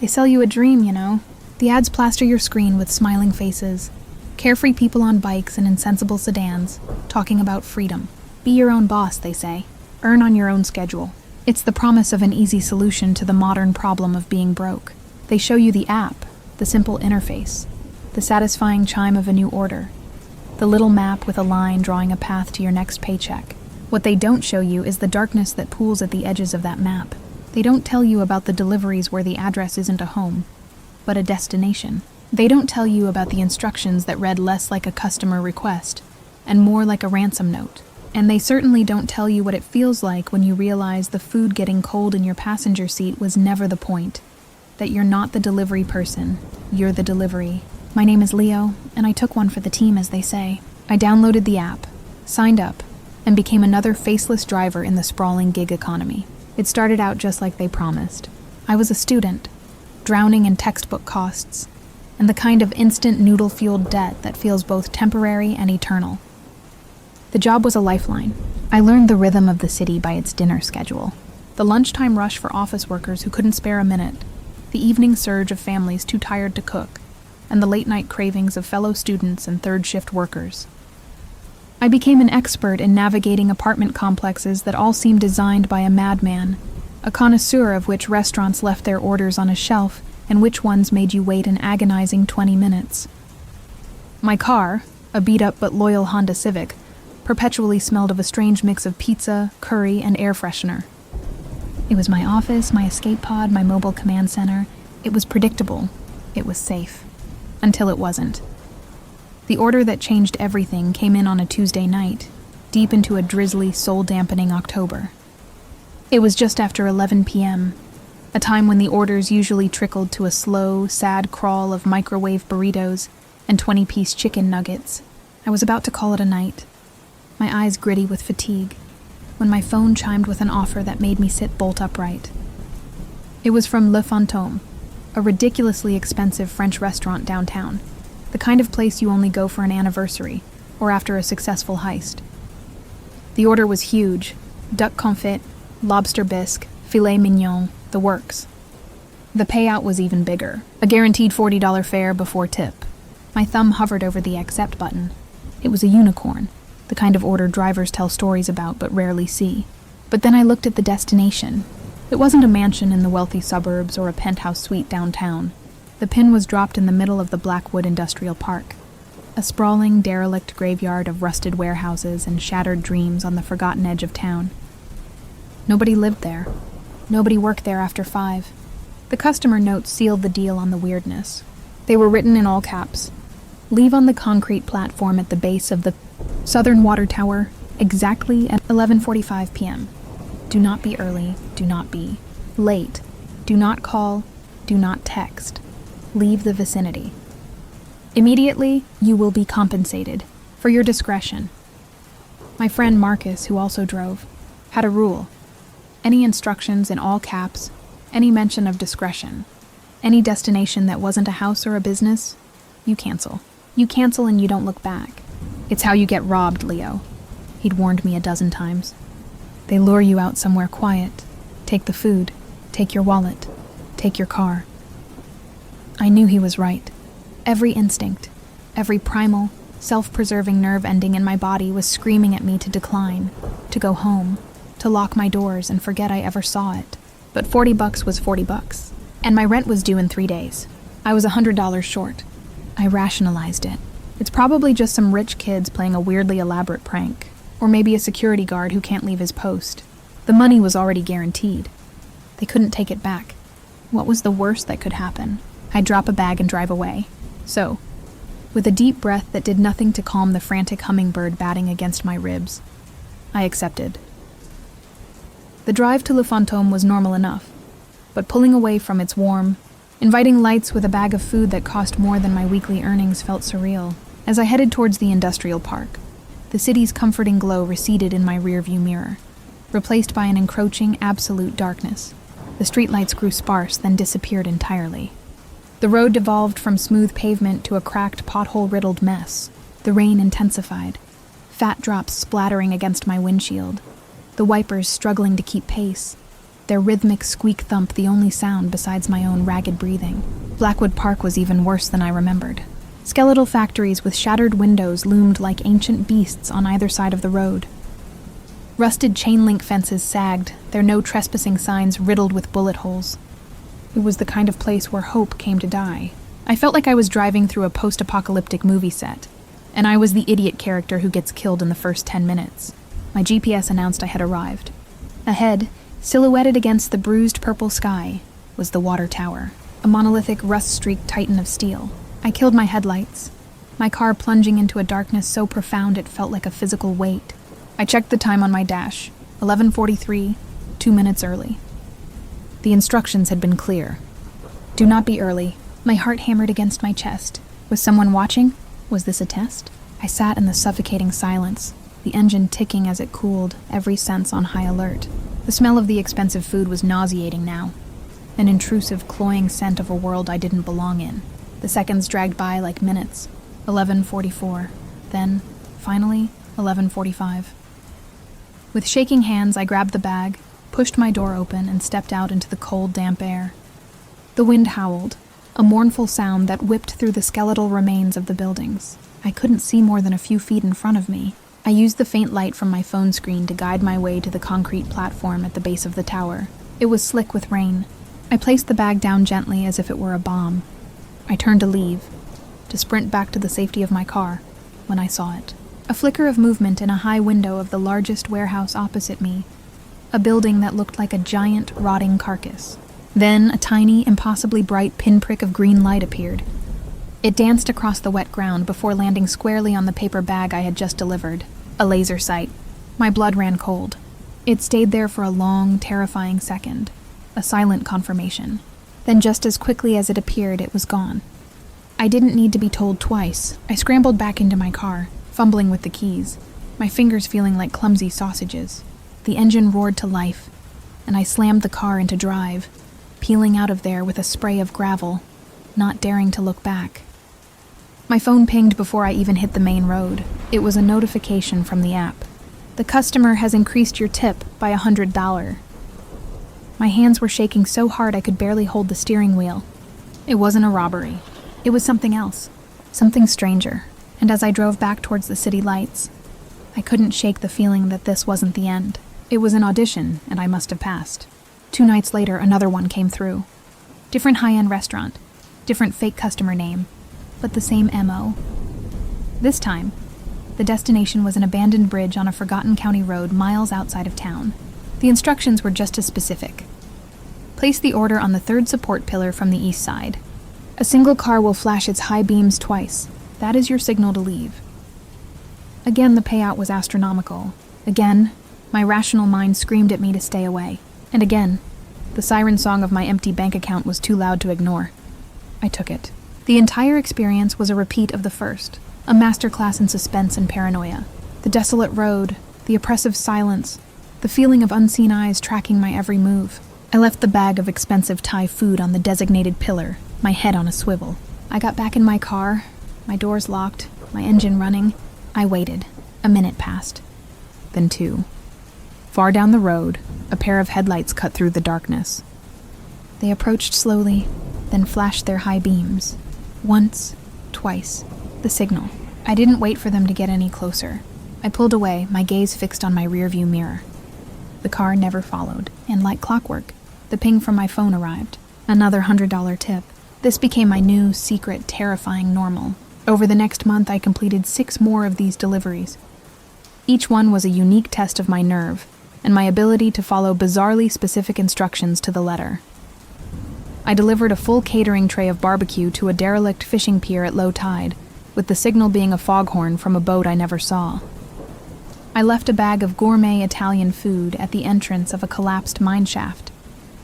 They sell you a dream, you know. The ads plaster your screen with smiling faces, carefree people on bikes and insensible sedans, talking about freedom. Be your own boss, they say. Earn on your own schedule. It's the promise of an easy solution to the modern problem of being broke. They show you the app, the simple interface, the satisfying chime of a new order, the little map with a line drawing a path to your next paycheck. What they don't show you is the darkness that pools at the edges of that map. They don't tell you about the deliveries where the address isn't a home, but a destination. They don't tell you about the instructions that read less like a customer request and more like a ransom note. And they certainly don't tell you what it feels like when you realize the food getting cold in your passenger seat was never the point. That you're not the delivery person, you're the delivery. My name is Leo, and I took one for the team, as they say. I downloaded the app, signed up, and became another faceless driver in the sprawling gig economy. It started out just like they promised. I was a student, drowning in textbook costs, and the kind of instant noodle-fueled debt that feels both temporary and eternal. The job was a lifeline. I learned the rhythm of the city by its dinner schedule. The lunchtime rush for office workers who couldn't spare a minute, the evening surge of families too tired to cook, and the late-night cravings of fellow students and third-shift workers. I became an expert in navigating apartment complexes that all seemed designed by a madman, a connoisseur of which restaurants left their orders on a shelf and which ones made you wait an agonizing 20 minutes. My car, a beat-up but loyal Honda Civic, perpetually smelled of a strange mix of pizza, curry, and air freshener. It was my office, my escape pod, my mobile command center. It was predictable. It was safe. Until it wasn't. The order that changed everything came in on a Tuesday night, deep into a drizzly, soul-dampening October. It was just after 11 p.m., a time when the orders usually trickled to a slow, sad crawl of microwave burritos and 20-piece chicken nuggets. I was about to call it a night, my eyes gritty with fatigue, when my phone chimed with an offer that made me sit bolt upright. It was from Le Fantôme, a ridiculously expensive French restaurant downtown, the kind of place you only go for an anniversary or after a successful heist. The order was huge: duck confit, lobster bisque, filet mignon, the works. The payout was even bigger, a guaranteed $40 fare before tip. My thumb hovered over the accept button. It was a unicorn, the kind of order drivers tell stories about but rarely see. But then I looked at the destination. It wasn't a mansion in the wealthy suburbs or a penthouse suite downtown. The pin was dropped in the middle of the Blackwood Industrial Park, a sprawling, derelict graveyard of rusted warehouses and shattered dreams on the forgotten edge of town. Nobody lived there. Nobody worked there after 5. The customer notes sealed the deal on the weirdness. They were written in all caps. Leave on the concrete platform at the base of the Southern Water Tower exactly at 11:45 p.m. Do not be early, do not be late. Do not call, do not text. Leave the vicinity. Immediately, you will be compensated for your discretion. My friend Marcus, who also drove, had a rule. Any instructions in all caps, any mention of discretion, any destination that wasn't a house or a business, you cancel. You cancel and you don't look back. It's how you get robbed, Leo. He'd warned me a dozen times. They lure you out somewhere quiet. Take the food. Take your wallet. Take your car. I knew he was right. Every instinct, every primal, self-preserving nerve ending in my body was screaming at me to decline, to go home, to lock my doors and forget I ever saw it. But $40 was $40, and my rent was due in 3 days. I was $100 short. I rationalized it. It's probably just some rich kids playing a weirdly elaborate prank, or maybe a security guard who can't leave his post. The money was already guaranteed. They couldn't take it back. What was the worst that could happen? I'd drop a bag and drive away. So, with a deep breath that did nothing to calm the frantic hummingbird batting against my ribs, I accepted. The drive to Le Fantôme was normal enough, but pulling away from its warm, inviting lights with a bag of food that cost more than my weekly earnings felt surreal. As I headed towards the industrial park, the city's comforting glow receded in my rearview mirror, replaced by an encroaching, absolute darkness. The streetlights grew sparse, then disappeared entirely. The road devolved from smooth pavement to a cracked, pothole-riddled mess. The rain intensified, fat drops splattering against my windshield, the wipers struggling to keep pace. their rhythmic squeak thump the only sound besides my own ragged breathing. Blackwood Park was even worse than I remembered. Skeletal factories with shattered windows loomed like ancient beasts on either side of the road. Rusted chain-link fences sagged, their no trespassing signs riddled with bullet holes. It was the kind of place where hope came to die. I felt like I was driving through a post-apocalyptic movie set, and I was the idiot character who gets killed in the first 10 minutes. My GPS announced I had arrived. Ahead, silhouetted against the bruised purple sky, was the water tower, a monolithic rust-streaked titan of steel. I killed my headlights, my car plunging into a darkness so profound it felt like a physical weight. I checked the time on my dash, 11:43, 2 minutes early. The instructions had been clear. Do not be early. My heart hammered against my chest. Was someone watching? Was this a test? I sat in the suffocating silence, the engine ticking as it cooled, every sense on high alert. The smell of the expensive food was nauseating now, an intrusive, cloying scent of a world I didn't belong in. The seconds dragged by like minutes. 11:44. Then, finally, 11:45. With shaking hands, I grabbed the bag, pushed my door open, and stepped out into the cold, damp air. The wind howled, a mournful sound that whipped through the skeletal remains of the buildings. I couldn't see more than a few feet in front of me. I used the faint light from my phone screen to guide my way to the concrete platform at the base of the tower. It was slick with rain. I placed the bag down gently as if it were a bomb. I turned to leave, to sprint back to the safety of my car, when I saw it. A flicker of movement in a high window of the largest warehouse opposite me, a building that looked like a giant, rotting carcass. Then a tiny, impossibly bright pinprick of green light appeared. It danced across the wet ground before landing squarely on the paper bag I had just delivered. A laser sight. My blood ran cold. It stayed there for a long, terrifying second, a silent confirmation. Then just as quickly as it appeared, it was gone. I didn't need to be told twice. I scrambled back into my car, fumbling with the keys, my fingers feeling like clumsy sausages. The engine roared to life, and I slammed the car into drive, peeling out of there with a spray of gravel, not daring to look back. My phone pinged before I even hit the main road. It was a notification from the app. The customer has increased your tip by $100. My hands were shaking so hard I could barely hold the steering wheel. It wasn't a robbery. It was something else, something stranger. And as I drove back towards the city lights, I couldn't shake the feeling that this wasn't the end. It was an audition, and I must have passed. 2 nights later, another one came through. Different high-end restaurant, different fake customer name, but the same MO. This time, the destination was an abandoned bridge on a forgotten county road miles outside of town. The instructions were just as specific. Place the order on the 3rd support pillar from the east side. A single car will flash its high beams twice. That is your signal to leave. Again, the payout was astronomical. Again, my rational mind screamed at me to stay away. And again, the siren song of my empty bank account was too loud to ignore. I took it. The entire experience was a repeat of the first, a masterclass in suspense and paranoia. The desolate road, the oppressive silence, the feeling of unseen eyes tracking my every move. I left the bag of expensive Thai food on the designated pillar, my head on a swivel. I got back in my car, my doors locked, my engine running. I waited. A minute passed. Then 2. Far down the road, a pair of headlights cut through the darkness. They approached slowly, then flashed their high beams. Once, twice, the signal. I didn't wait for them to get any closer. I pulled away, my gaze fixed on my rearview mirror. The car never followed, and like clockwork, the ping from my phone arrived. Another $100 tip. This became my new, secret, terrifying normal. Over the next month, I completed 6 more of these deliveries. Each one was a unique test of my nerve, and my ability to follow bizarrely specific instructions to the letter. I delivered a full catering tray of barbecue to a derelict fishing pier at low tide, with the signal being a foghorn from a boat I never saw. I left a bag of gourmet Italian food at the entrance of a collapsed mine shaft,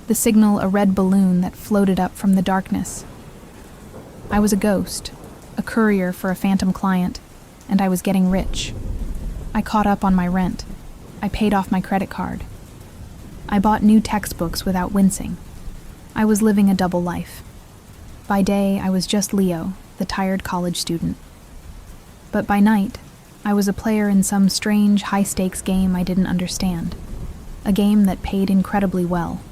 the signal a red balloon that floated up from the darkness. I was a ghost, a courier for a phantom client, and I was getting rich. I caught up on my rent. I paid off my credit card. I bought new textbooks without wincing. I was living a double life. By day, I was just Leo, the tired college student. But by night, I was a player in some strange, high-stakes game I didn't understand. A game that paid incredibly well.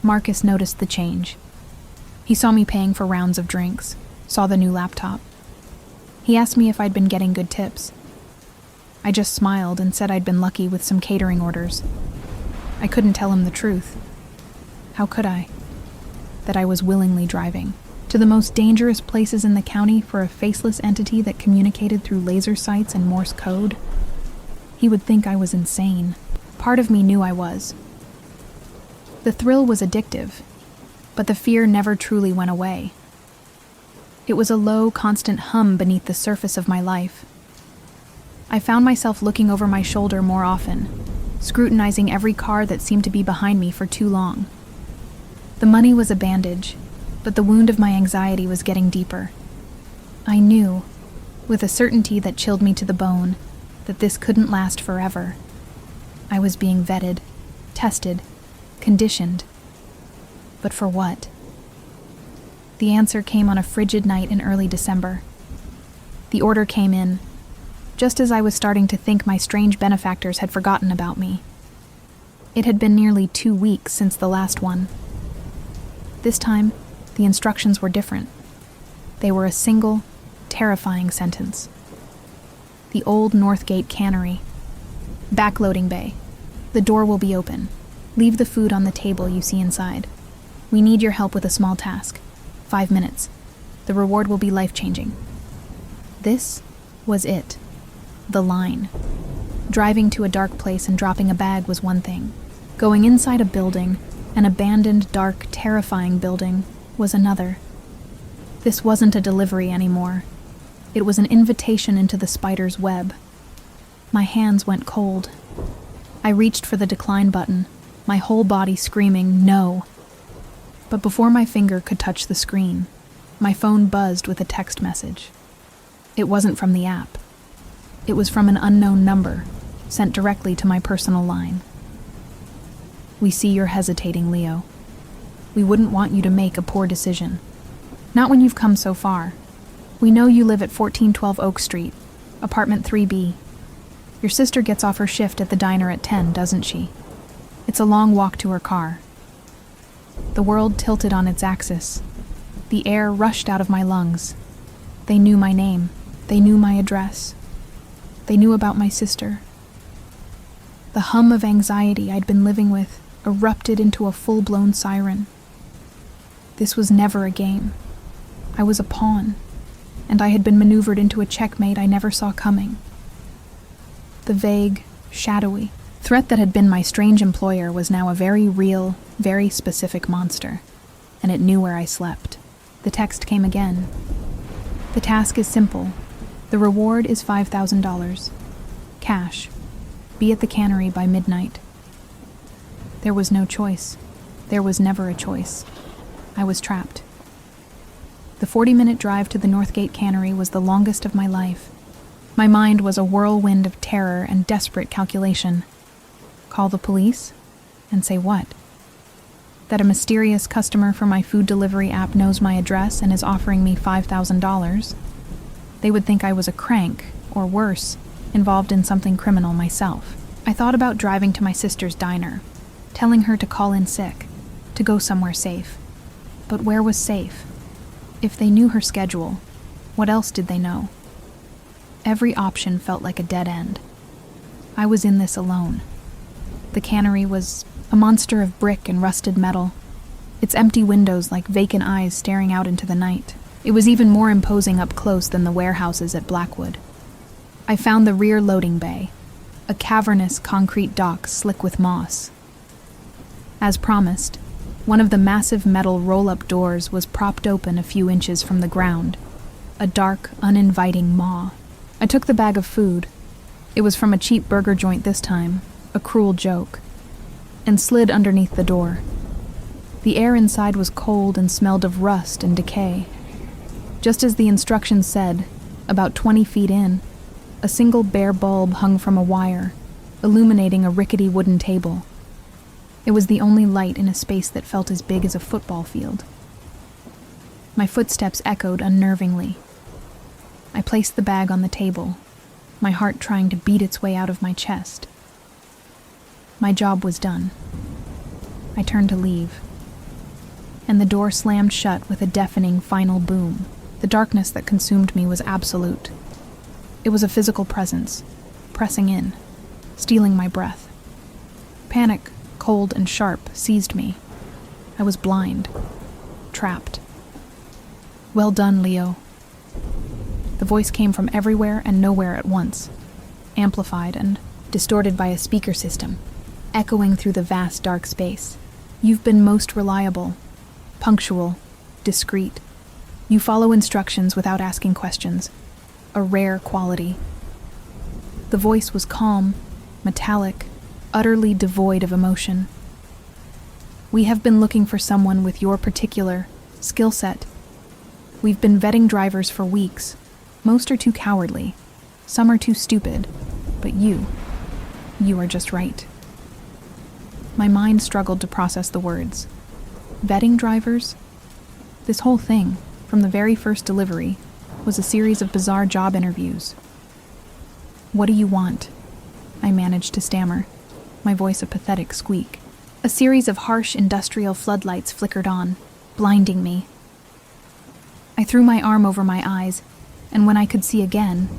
Marcus noticed the change. He saw me paying for rounds of drinks, saw the new laptop. He asked me if I'd been getting good tips. I just smiled and said I'd been lucky with some catering orders. I couldn't tell him the truth. How could I? That I was willingly driving to the most dangerous places in the county for a faceless entity that communicated through laser sights and Morse code. He would think I was insane. Part of me knew I was. The thrill was addictive, but the fear never truly went away. It was a low, constant hum beneath the surface of my life. I found myself looking over my shoulder more often, scrutinizing every car that seemed to be behind me for too long. The money was a bandage, but the wound of my anxiety was getting deeper. I knew, with a certainty that chilled me to the bone, that this couldn't last forever. I was being vetted, tested, conditioned. But for what? The answer came on a frigid night in early December. The order came in, just as I was starting to think my strange benefactors had forgotten about me. It had been nearly 2 weeks since the last one. This time, the instructions were different. They were a single, terrifying sentence. The old Northgate Cannery. Backloading bay. The door will be open. Leave the food on the table you see inside. We need your help with a small task. 5 minutes. The reward will be life-changing. This was it. The line. Driving to a dark place and dropping a bag was one thing. Going inside a building, an abandoned, dark, terrifying building, was another. This wasn't a delivery anymore. It was an invitation into the spider's web. My hands went cold. I reached for the decline button, my whole body screaming, no. But before my finger could touch the screen, my phone buzzed with a text message. It wasn't from the app. It was from an unknown number, sent directly to my personal line. We see you're hesitating, Leo. We wouldn't want you to make a poor decision. Not when you've come so far. We know you live at 1412 Oak Street, apartment 3B. Your sister gets off her shift at the diner at 10, doesn't she? It's a long walk to her car. The world tilted on its axis. The air rushed out of my lungs. They knew my name. They knew my address. They knew about my sister. The hum of anxiety I'd been living with erupted into a full-blown siren. This was never a game. I was a pawn, and I had been maneuvered into a checkmate I never saw coming. The vague, shadowy threat that had been my strange employer was now a very real, very specific monster, and it knew where I slept. The text came again. The task is simple. The reward is $5,000. Cash. Be at the cannery by midnight. There was no choice. There was never a choice. I was trapped. The 40-minute drive to the Northgate Cannery was the longest of my life. My mind was a whirlwind of terror and desperate calculation. Call the police? And say what? That a mysterious customer for my food delivery app knows my address and is offering me $5,000? They would think I was a crank, or worse, involved in something criminal myself. I thought about driving to my sister's diner, telling her to call in sick, to go somewhere safe. But where was safe? If they knew her schedule, what else did they know? Every option felt like a dead end. I was in this alone. The cannery was a monster of brick and rusted metal, its empty windows like vacant eyes staring out into the night. It was even more imposing up close than the warehouses at Blackwood. I found the rear loading bay, a cavernous concrete dock slick with moss. As promised, one of the massive metal roll-up doors was propped open a few inches from the ground, a dark, uninviting maw. I took the bag of food. It was from a cheap burger joint this time, a cruel joke, and slid underneath the door. The air inside was cold and smelled of rust and decay. Just as the instructions said, about 20 feet in, a single bare bulb hung from a wire, illuminating a rickety wooden table. It was the only light in a space that felt as big as a football field. My footsteps echoed unnervingly. I placed the bag on the table, my heart trying to beat its way out of my chest. My job was done. I turned to leave. and the door slammed shut with a deafening final boom. The darkness that consumed me was absolute. It was a physical presence, pressing in, stealing my breath. Panic, cold and sharp, seized me. I was blind, trapped. "Well done, Leo." The voice came from everywhere and nowhere at once, amplified and distorted by a speaker system, echoing through the vast dark space. "You've been most reliable, punctual, discreet. You follow instructions without asking questions, a rare quality." The voice was calm, metallic, utterly devoid of emotion. "We have been looking for someone with your particular skill set. We've been vetting drivers for weeks. Most are too cowardly. Some are too stupid. But you are just right." My mind struggled to process the words. Vetting drivers? This whole thing, from the very first delivery, was a series of bizarre job interviews. "What do you want?" I managed to stammer, my voice a pathetic squeak. A series of harsh industrial floodlights flickered on, blinding me. I threw my arm over my eyes, and when I could see again,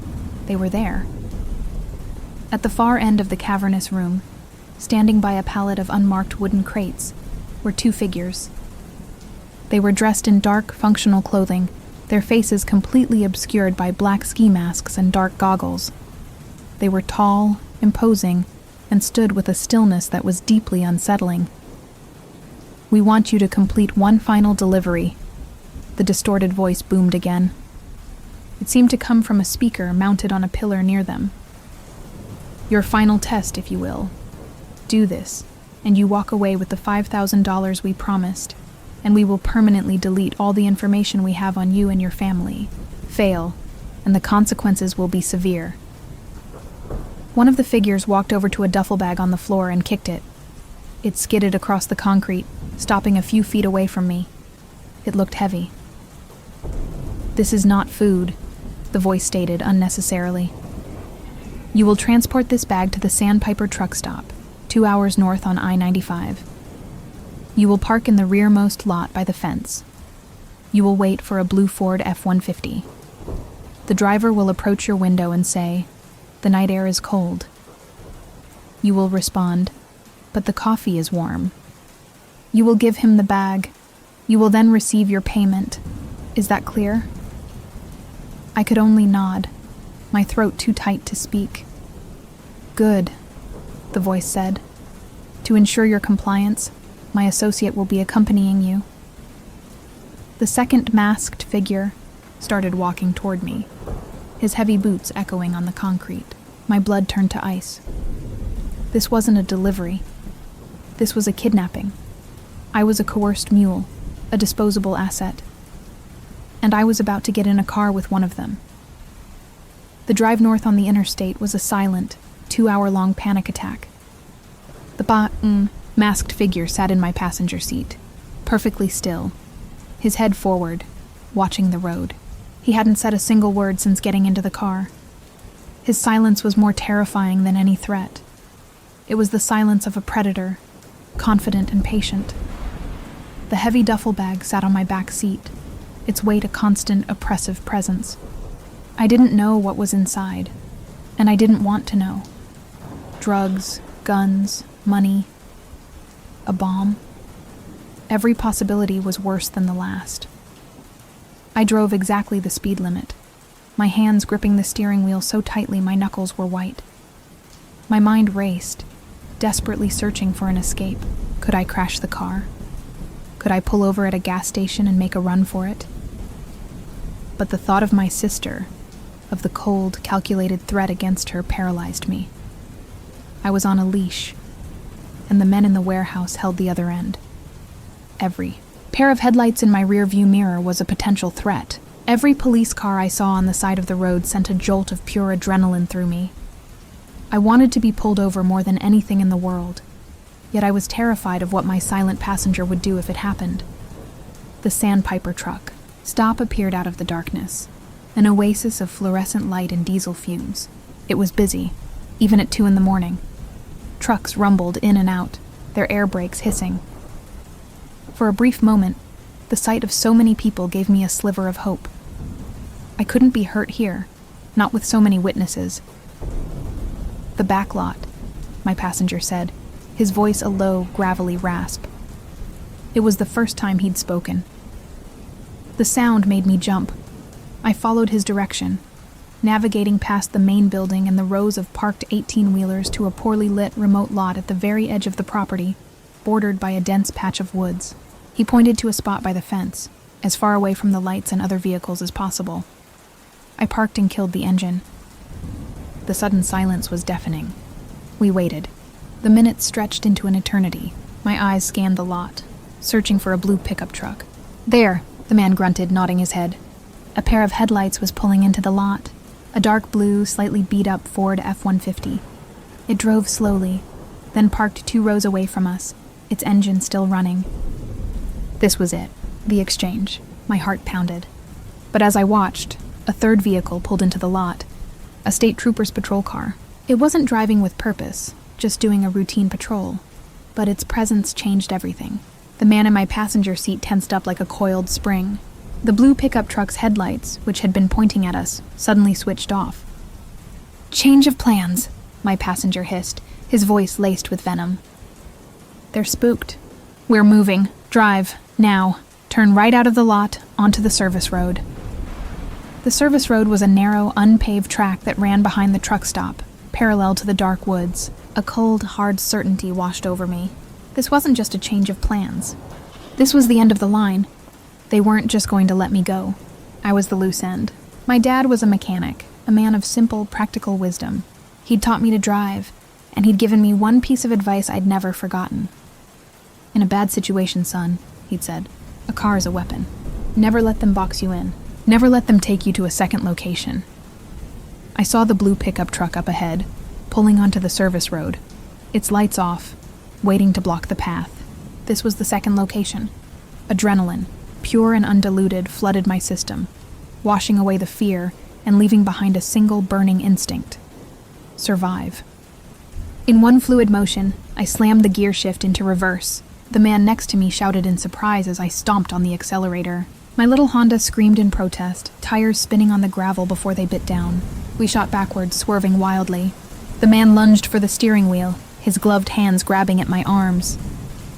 they were there. At the far end of the cavernous room, standing by a pallet of unmarked wooden crates, were two figures. They were dressed in dark, functional clothing, their faces completely obscured by black ski masks and dark goggles. They were tall, imposing, and stood with a stillness that was deeply unsettling. "We want you to complete one final delivery," the distorted voice boomed again. It seemed to come from a speaker mounted on a pillar near them. "Your final test, if you will. Do this, and you walk away with the $5,000 we promised, and we will permanently delete all the information we have on you and your family. Fail, and the consequences will be severe." One of the figures walked over to a duffel bag on the floor and kicked it. It skidded across the concrete, stopping a few feet away from me. It looked heavy. "This is not food," the voice stated unnecessarily. "You will transport this bag to the Sandpiper truck stop, 2 hours north on I-95. You will park in the rearmost lot by the fence. You will wait for a blue Ford F-150. The driver will approach your window and say, 'The night air is cold.' You will respond, 'But the coffee is warm.' You will give him the bag. You will then receive your payment. Is that clear?" I could only nod, my throat too tight to speak. "Good," the voice said. "To ensure your compliance, my associate will be accompanying you." The second masked figure started walking toward me, his heavy boots echoing on the concrete. My blood turned to ice. This wasn't a delivery. This was a kidnapping. I was a coerced mule, a disposable asset. And I was about to get in a car with one of them. The drive north on the interstate was a silent, 2-hour-long panic attack. The masked figure sat in my passenger seat, perfectly still, his head forward, watching the road. He hadn't said a single word since getting into the car. His silence was more terrifying than any threat. It was the silence of a predator, confident and patient. The heavy duffel bag sat on my back seat, its weight a constant, oppressive presence. I didn't know what was inside, and I didn't want to know. Drugs, guns, money, a bomb. Every possibility was worse than the last. I drove exactly the speed limit, my hands gripping the steering wheel so tightly my knuckles were white. My mind raced, desperately searching for an escape. Could I crash the car? Could I pull over at a gas station and make a run for it? But the thought of my sister, of the cold, calculated threat against her, paralyzed me. I was on a leash, and the men in the warehouse held the other end. Every pair of headlights in my rearview mirror was a potential threat. Every police car I saw on the side of the road sent a jolt of pure adrenaline through me. I wanted to be pulled over more than anything in the world, yet I was terrified of what my silent passenger would do if it happened. The Sandpiper truck stop appeared out of the darkness, an oasis of fluorescent light and diesel fumes. It was busy, even at 2 a.m. Trucks rumbled in and out, their air brakes hissing. For a brief moment, The sight of so many people gave me a sliver of hope. I couldn't be hurt here, not with so many witnesses. "The back lot," my passenger said, his voice a low, gravelly rasp. It was the first time he'd spoken. The sound made me jump. I followed his direction, navigating past the main building and the rows of parked 18-wheelers to a poorly lit, remote lot at the very edge of the property, bordered by a dense patch of woods. He pointed to a spot by the fence, as far away from the lights and other vehicles as possible. I parked and killed the engine. The sudden silence was deafening. We waited. The minutes stretched into an eternity. My eyes scanned the lot, searching for a blue pickup truck. "There," the man grunted, nodding his head. A pair of headlights was pulling into the lot, a dark blue, slightly beat-up Ford F-150. It drove slowly, then parked 2 rows away from us, its engine still running. This was it, the exchange. My heart pounded. But as I watched, a third vehicle pulled into the lot, a state trooper's patrol car. It wasn't driving with purpose, just doing a routine patrol, but its presence changed everything. The man in my passenger seat tensed up like a coiled spring. The blue pickup truck's headlights, which had been pointing at us, suddenly switched off. "Change of plans," my passenger hissed, his voice laced with venom. "They're spooked. We're moving. Drive. Now. Turn right out of the lot, onto the service road." The service road was a narrow, unpaved track that ran behind the truck stop, parallel to the dark woods. A cold, hard certainty washed over me. This wasn't just a change of plans. This was the end of the line. They weren't just going to let me go. I was the loose end. My dad was a mechanic, a man of simple, practical wisdom. He'd taught me to drive, and he'd given me one piece of advice I'd never forgotten. "In a bad situation, son," he'd said, "a car is a weapon. Never let them box you in. Never let them take you to a second location." I saw the blue pickup truck up ahead, pulling onto the service road, its lights off, waiting to block the path. This was the second location. Adrenaline, pure and undiluted, flooded my system, washing away the fear and leaving behind a single burning instinct: survive. In one fluid motion, I slammed the gear shift into reverse. The man next to me shouted in surprise as I stomped on the accelerator. My little Honda screamed in protest, tires spinning on the gravel before they bit down. We shot backwards, swerving wildly. The man lunged for the steering wheel, his gloved hands grabbing at my arms.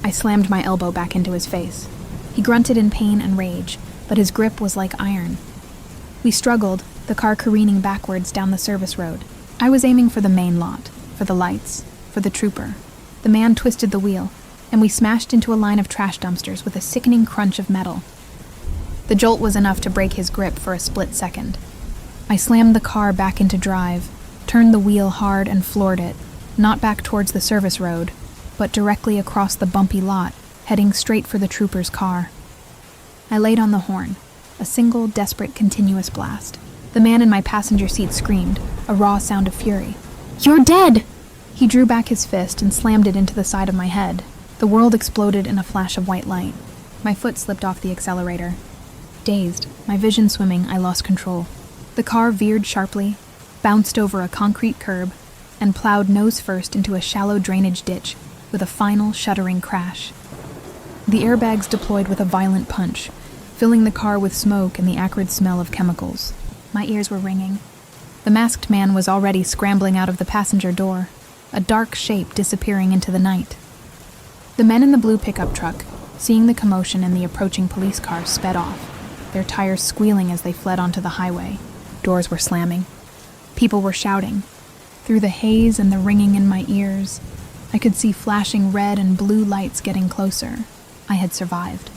I slammed my elbow back into his face. He grunted in pain and rage, but his grip was like iron. We struggled, the car careening backwards down the service road. I was aiming for the main lot, for the lights, for the trooper. The man twisted the wheel, and we smashed into a line of trash dumpsters with a sickening crunch of metal. The jolt was enough to break his grip for a split second. I slammed the car back into drive, turned the wheel hard and floored it, not back towards the service road, but directly across the bumpy lot, heading straight for the trooper's car. I laid on the horn, a single, desperate, continuous blast. The man in my passenger seat screamed, a raw sound of fury. "You're dead!" He drew back his fist and slammed it into the side of my head. The world exploded in a flash of white light. My foot slipped off the accelerator. Dazed, my vision swimming, I lost control. The car veered sharply, bounced over a concrete curb, and plowed nose first into a shallow drainage ditch with a final, shuddering crash. The airbags deployed with a violent punch, filling the car with smoke and the acrid smell of chemicals. My ears were ringing. The masked man was already scrambling out of the passenger door, a dark shape disappearing into the night. The men in the blue pickup truck, seeing the commotion and the approaching police car, sped off, their tires squealing as they fled onto the highway. Doors were slamming. People were shouting. Through the haze and the ringing in my ears, I could see flashing red and blue lights getting closer. I had survived.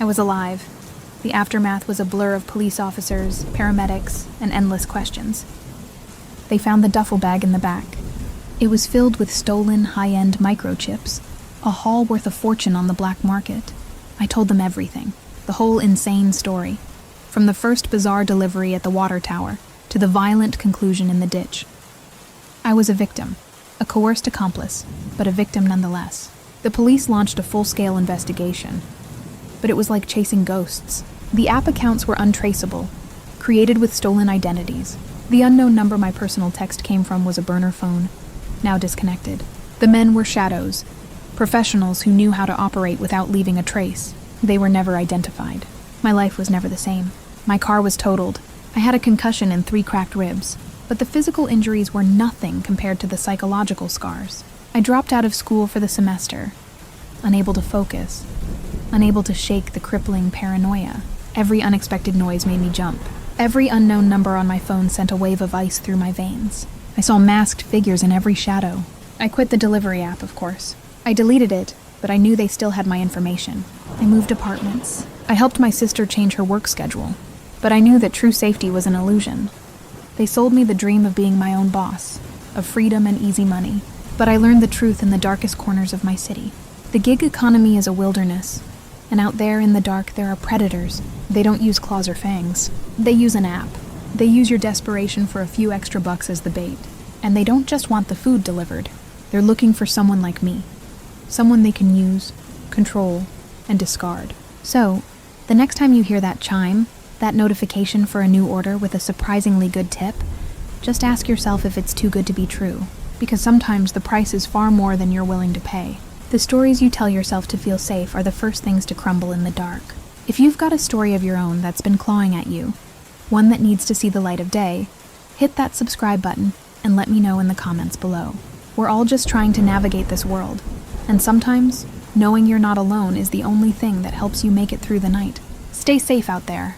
I was alive. The aftermath was a blur of police officers, paramedics, and endless questions. They found the duffel bag in the back. It was filled with stolen, high-end microchips, a haul worth a fortune on the black market. I told them everything, the whole insane story, from the first bizarre delivery at the water tower to the violent conclusion in the ditch. I was a victim, a coerced accomplice, but a victim nonetheless. The police launched a full-scale investigation, but it was like chasing ghosts. The app accounts were untraceable, created with stolen identities. The unknown number my personal text came from was a burner phone, now disconnected. The men were shadows, professionals who knew how to operate without leaving a trace. They were never identified. My life was never the same. My car was totaled. I had a concussion and 3 cracked ribs. But the physical injuries were nothing compared to the psychological scars. I dropped out of school for the semester, unable to focus, unable to shake the crippling paranoia. Every unexpected noise made me jump. Every unknown number on my phone sent a wave of ice through my veins. I saw masked figures in every shadow. I quit the delivery app, of course. I deleted it, but I knew they still had my information. I moved apartments. I helped my sister change her work schedule. But I knew that true safety was an illusion. They sold me the dream of being my own boss, of freedom and easy money. But I learned the truth in the darkest corners of my city. The gig economy is a wilderness, and out there in the dark there are predators. They don't use claws or fangs. They use an app. They use your desperation for a few extra bucks as the bait. And they don't just want the food delivered. They're looking for someone like me. Someone they can use, control, and discard. So, the next time you hear that chime, that notification for a new order with a surprisingly good tip, just ask yourself if it's too good to be true. Because sometimes the price is far more than you're willing to pay. The stories you tell yourself to feel safe are the first things to crumble in the dark. If you've got a story of your own that's been clawing at you, one that needs to see the light of day, hit that subscribe button and let me know in the comments below. We're all just trying to navigate this world, and sometimes knowing you're not alone is the only thing that helps you make it through the night. Stay safe out there.